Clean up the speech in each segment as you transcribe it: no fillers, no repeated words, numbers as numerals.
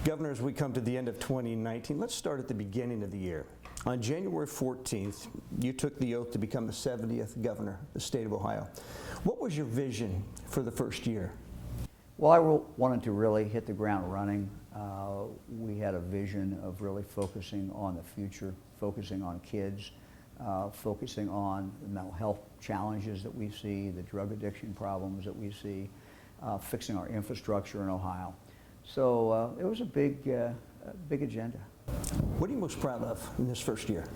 Governor, as we come to the end of 2019, let's start at the beginning of the year. On January 14th, you took the oath to become the 70th governor of the state of Ohio. What was your vision for the first year? Well, I wanted to really hit the ground running. We had a vision of really focusing on the future, focusing on kids, focusing on the mental health challenges that we see, the drug addiction problems that we see, fixing our infrastructure in Ohio. So it was a big agenda. What are you most proud of in this first year?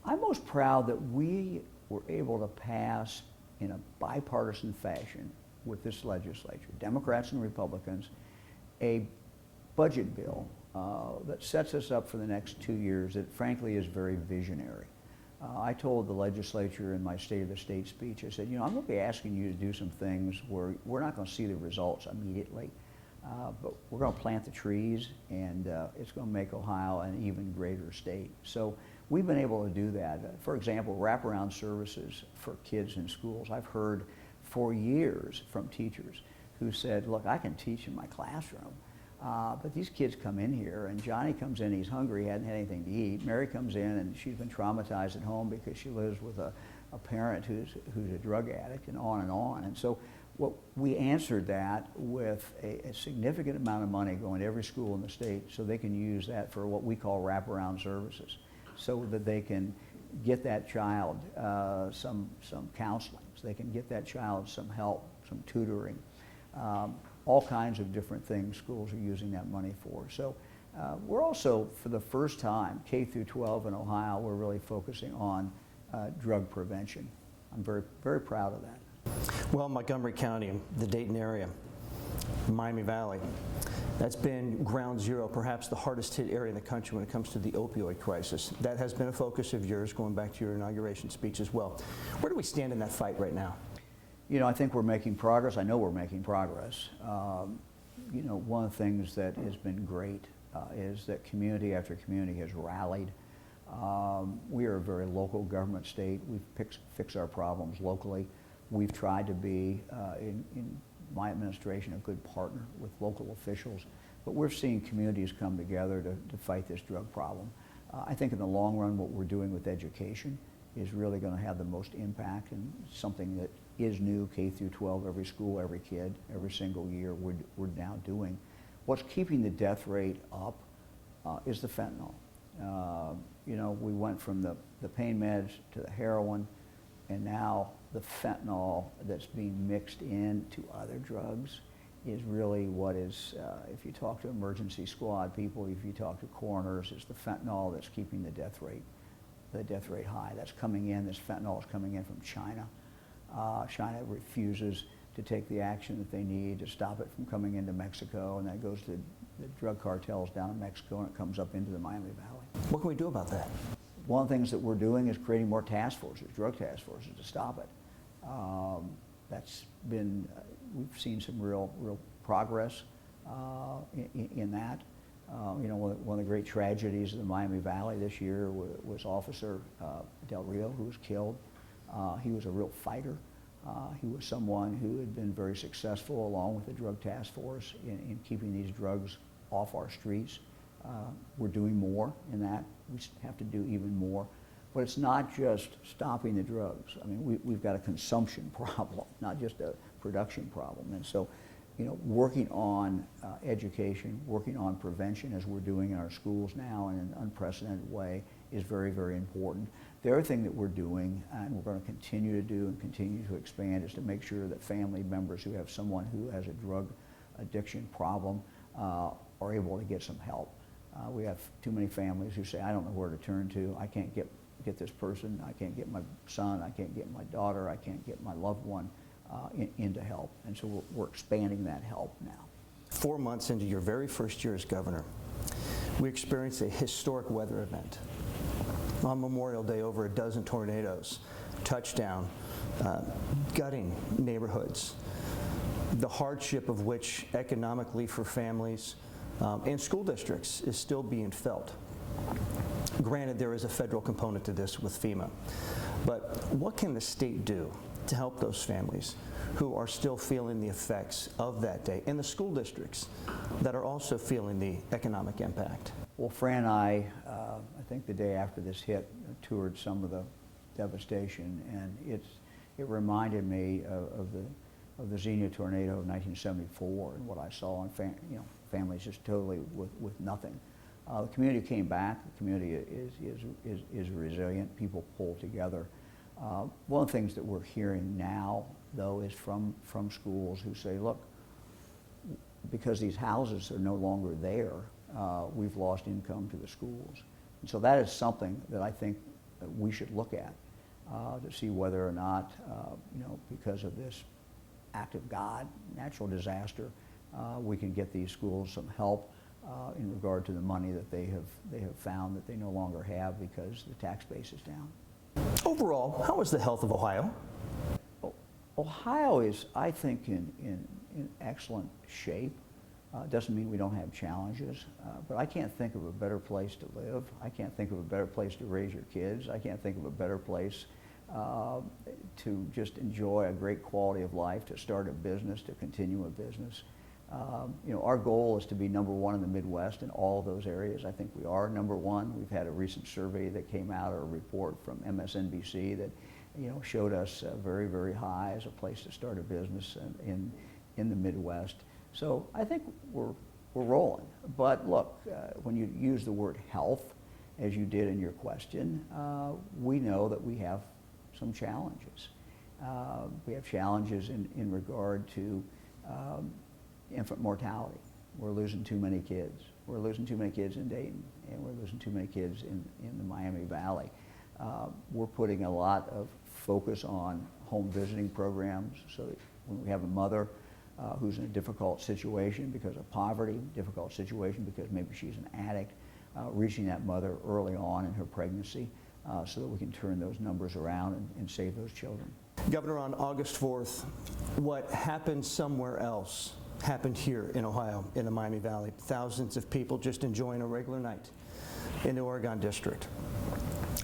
I'm most proud that we were able to pass in a bipartisan fashion with this legislature, Democrats and Republicans, a budget bill that sets us up for the next 2 years that frankly is very visionary. I told the legislature in my State of the State speech, I said, you know, I'm going to be asking you to do some things where we're not going to see the results immediately, but we're going to plant the trees, and it's going to make Ohio an even greater state. So we've been able to do that. For example, wraparound services for kids in schools. I've heard for years from teachers who said, look, I can teach in my classroom, but these kids come in here, and Johnny comes in, he's hungry, he hadn't had anything to eat. Mary comes in, and she's been traumatized at home because she lives with a parent who's a drug addict, and on and on. And so we answered that with a significant amount of money going to every school in the state so they can use that for what we call wraparound services, so that they can get that child some counseling, so they can get that child some help, some tutoring, all kinds of different things schools are using that money for. So we're also, for the first time, K through 12 in Ohio, we're really focusing on drug prevention. I'm very, very proud of that. Well, Montgomery County, the Dayton area, Miami Valley, that's been ground zero, perhaps the hardest hit area in the country when it comes to the opioid crisis. That has been a focus of yours, going back to your inauguration speech as well. Where do we stand in that fight right now? You know, I think we're making progress. I know we're making progress. You know, one of the things that has been great is that community after community has rallied. We are a very local government state. We fix our problems locally. We've tried to be, in my administration, a good partner with local officials, but we're seeing communities come together to fight this drug problem. I think in the long run, what we're doing with education is really going to have the most impact, and something that is new, K through 12, every school, every kid, every single year we're now doing. What's keeping the death rate up is the fentanyl. You know, we went from the pain meds to the heroin, and now the fentanyl that's being mixed into other drugs is really what is, if you talk to emergency squad people, if you talk to coroners, it's the fentanyl that's keeping the death rate high. That's coming in, this fentanyl is coming in from China. China refuses to take the action that they need to stop it from coming into Mexico, and that goes to the drug cartels down in Mexico, and it comes up into the Miami Valley. What can we do about that? One of the things that we're doing is creating more task forces, drug task forces, to stop it. That's been, we've seen some real progress in that. You know, one of the great tragedies of the Miami Valley this year was Officer Del Rio, who was killed. He was a real fighter. He was someone who had been very successful, along with the drug task force, in keeping these drugs off our streets. We're doing more in that. We have to do even more. But it's not just stopping the drugs. I mean, we've got a consumption problem, not just a production problem. And so, you know, working on education, working on prevention, as we're doing in our schools now in an unprecedented way, is very, very important. The other thing that we're doing, and we're going to continue to do and continue to expand, is to make sure that family members who have someone who has a drug addiction problem are able to get some help. We have too many families who say, I don't know where to turn to. I can't get this person. I can't get my son. I can't get my daughter. I can't get my loved one into help. And so we're expanding that help now. 4 months into your very first year as governor, we experienced a historic weather event. On Memorial Day, over a dozen tornadoes touched down, gutting neighborhoods, the hardship of which economically for families and school districts is still being felt. Granted, there is a federal component to this with FEMA, but what can the state do to help those families who are still feeling the effects of that day, and the school districts that are also feeling the economic impact? Well, Fran and I think the day after this hit, toured some of the devastation, and it reminded me of the Xenia tornado of 1974 and what I saw in families just totally with nothing. The community came back. The community is resilient. People pull together. One of the things that we're hearing now, though, is from schools who say, look, because these houses are no longer there, we've lost income to the schools. And so that is something that I think that we should look at to see whether or not, because of this act of God, natural disaster, we can get these schools some help in regard to the money that they have found that they no longer have because the tax base is down. Overall, how is the health of Ohio? Ohio is, I think, in excellent shape. Doesn't mean we don't have challenges, but I can't think of a better place to live. I can't think of a better place to raise your kids. I can't think of a better place to just enjoy a great quality of life, to start a business, to continue a business. Our goal is to be number one in the Midwest in all of those areas. I think we are number one. We've had a recent survey that came out, or a report from MSNBC that showed us very, very high as a place to start a business in the Midwest. So I think we're rolling. But look, when you use the word health, as you did in your question, we know that we have some challenges. We have challenges in regard to infant mortality. We're losing too many kids. We're losing too many kids in Dayton, and we're losing too many kids in the Miami Valley. We're putting a lot of focus on home visiting programs, so that when we have a mother who's in a difficult situation because of poverty, difficult situation because maybe she's an addict, reaching that mother early on in her pregnancy so that we can turn those numbers around and save those children. Governor, on August 4th, what happened somewhere else happened here in Ohio, in the Miami Valley. Thousands of people just enjoying a regular night in the Oregon District.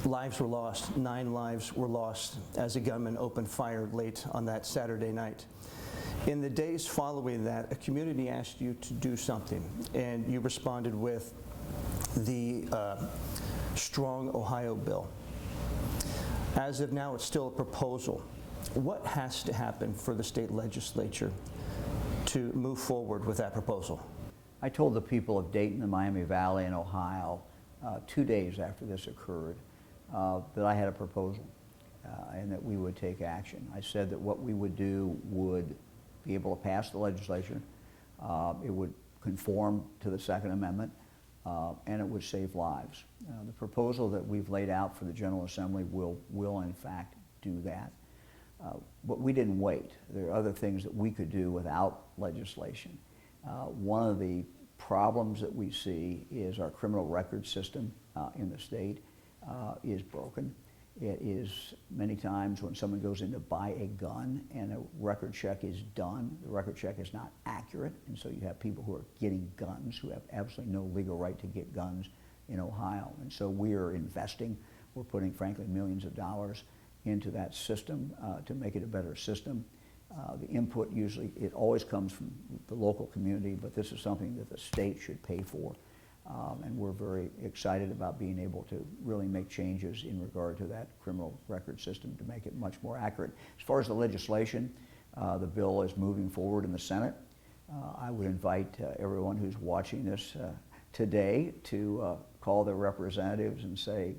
Lives were lost. 9 lives were lost as a gunman opened fire late on that Saturday night. In the days following that, a community asked you to do something, and you responded with the Strong Ohio bill. As of now, it's still a proposal. What has to happen for the state legislature to move forward with that proposal? I told the people of Dayton, the Miami Valley, and Ohio 2 days after this occurred that I had a proposal and that we would take action. I said that what we would do would be able to pass the legislation, it would conform to the Second Amendment, and it would save lives. The proposal that we've laid out for the General Assembly will in fact do that. But we didn't wait. There are other things that we could do without legislation. One of the problems that we see is our criminal record system in the state is broken. It is many times when someone goes in to buy a gun and a record check is done, the record check is not accurate, and so you have people who are getting guns who have absolutely no legal right to get guns in Ohio. And so we are investing, we're putting frankly millions of dollars into that system to make it a better system. The input usually, it always comes from the local community, but this is something that the state should pay for. And we're very excited about being able to really make changes in regard to that criminal record system to make it much more accurate. As far as the legislation, the bill is moving forward in the Senate. I would invite everyone who's watching this today to call their representatives and say,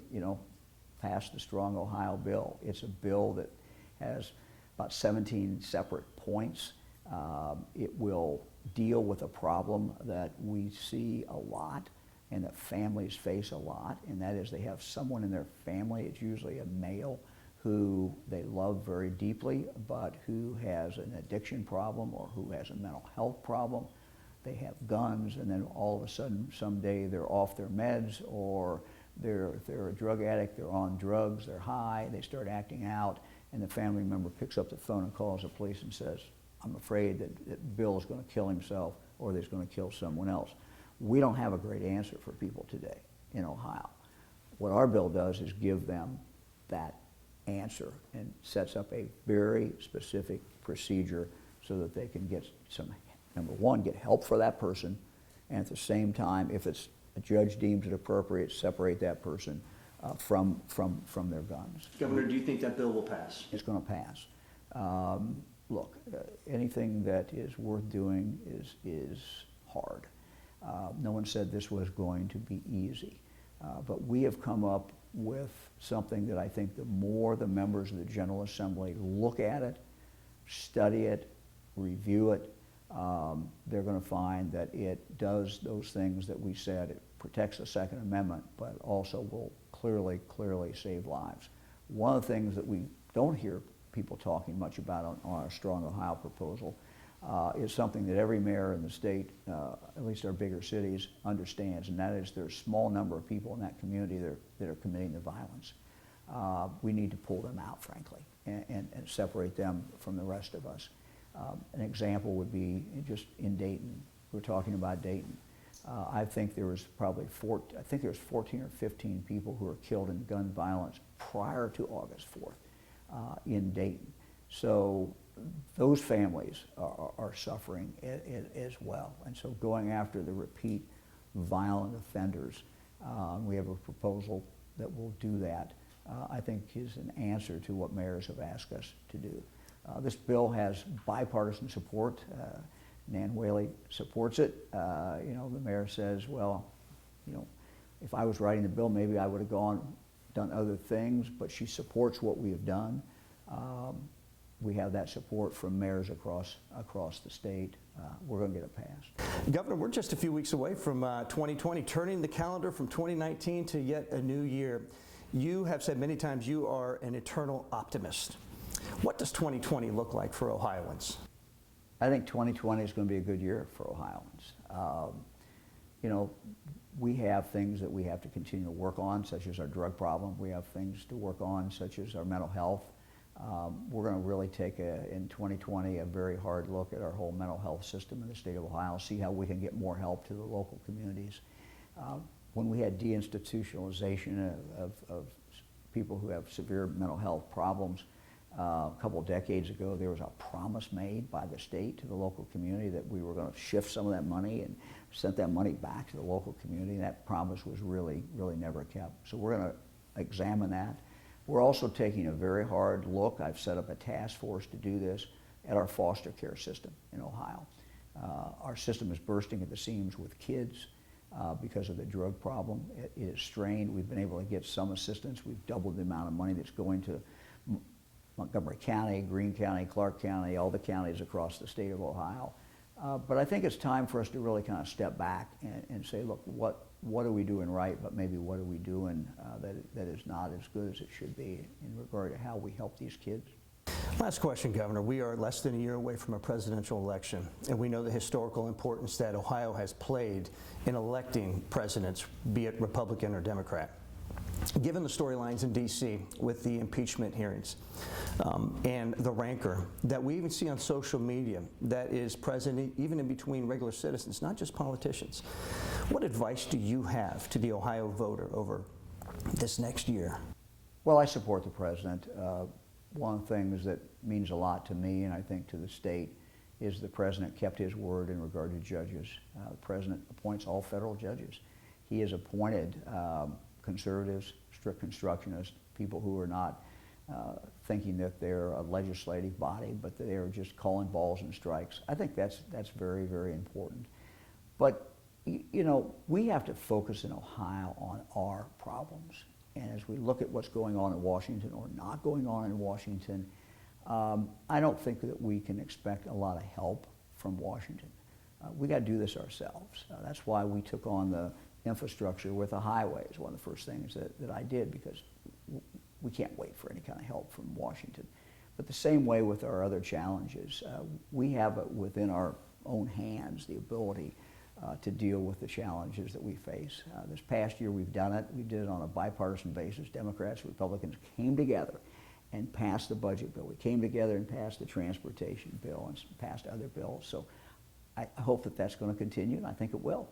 pass the Strong Ohio bill. It's a bill that has about 17 separate points. It will deal with a problem that we see a lot and that families face a lot, and that is they have someone in their family, it's usually a male, who they love very deeply, but who has an addiction problem or who has a mental health problem. They have guns, and then all of a sudden, someday they're off their meds, or they're a drug addict, they're on drugs, they're high, they start acting out, and the family member picks up the phone and calls the police and says, I'm afraid that Bill is going to kill himself or that he's going to kill someone else. We don't have a great answer for people today in Ohio. What our bill does is give them that answer and sets up a very specific procedure so that they can get some, number one, get help for that person, and at the same time, if it's a judge deems it appropriate, separate that person from their guns. Governor, do you think that bill will pass? It's going to pass. Look, anything that is worth doing is hard. No one said this was going to be easy, but we have come up with something that I think the more the members of the General Assembly look at it, study it, review it, they're going to find that it does those things that we said. It protects the Second Amendment, but also will clearly save lives. One of the things that we don't hear people talking much about on our Strong Ohio proposal is something that every mayor in the state, at least our bigger cities, understands, and that is there's a small number of people in that community that are committing the violence. We need to pull them out, frankly, and separate them from the rest of us. An example would be just in Dayton. We're talking about Dayton. I think there was probably 14 or 15 people who were killed in gun violence prior to August 4th in Dayton. So those families are suffering as well. And so going after the repeat violent offenders, we have a proposal that will do that, I think is an answer to what mayors have asked us to do. This bill has bipartisan support. Nan Whaley supports it. The mayor says, well, if I was writing the bill, maybe I would have done other things, but she supports what we have done. We have that support from mayors across the state. We're going to get it passed. Governor, we're just a few weeks away from 2020, turning the calendar from 2019 to yet a new year. You have said many times you are an eternal optimist. What does 2020 look like for Ohioans? I think 2020 is going to be a good year for Ohioans. We have things that we have to continue to work on, such as our drug problem. We have things to work on, such as our mental health. We're going to really take, in 2020, a very hard look at our whole mental health system in the state of Ohio, see how we can get more help to the local communities. When we had deinstitutionalization of people who have severe mental health problems, a couple of decades ago, there was a promise made by the state to the local community that we were going to shift some of that money and send that money back to the local community. And that promise was really never kept. So we're going to examine that. We're also taking a very hard look, I've set up a task force to do this, at our foster care system in Ohio. Our system is bursting at the seams with kids because of the drug problem. It is strained. We've been able to get some assistance. We've doubled the amount of money that's going to Montgomery County, Greene County, Clark County, all the counties across the state of Ohio. But I think it's time for us to really kind of step back and say, look, what are we doing right, but maybe what are we doing that is not as good as it should be in regard to how we help these kids. Last question, Governor. We are less than a year away from a presidential election, and we know the historical importance that Ohio has played in electing presidents, be it Republican or Democrat. Given the storylines in D.C. with the impeachment hearings and the rancor that we even see on social media that is present even in between regular citizens, not just politicians, what advice do you have to the Ohio voter over this next year? Well, I support the president. One of the things that means a lot to me and I think to the state is the president kept his word in regard to judges. The president appoints all federal judges. He has appointed conservatives, strict constructionists, people who are not thinking that they're a legislative body, but that they are just calling balls and strikes. I think that's very important. But we have to focus in Ohio on our problems. And as we look at what's going on in Washington or not going on in Washington, I don't think that we can expect a lot of help from Washington. We got to do this ourselves. That's why we took on the infrastructure with the highways, one of the first things that I did, because we can't wait for any kind of help from Washington. But the same way with our other challenges, we have it within our own hands, the ability to deal with the challenges that we face. This past year we've done it. We did it on a bipartisan basis. Democrats, Republicans came together and passed the budget bill. We came together and passed the transportation bill and passed other bills. So I hope that that's going to continue, and I think it will.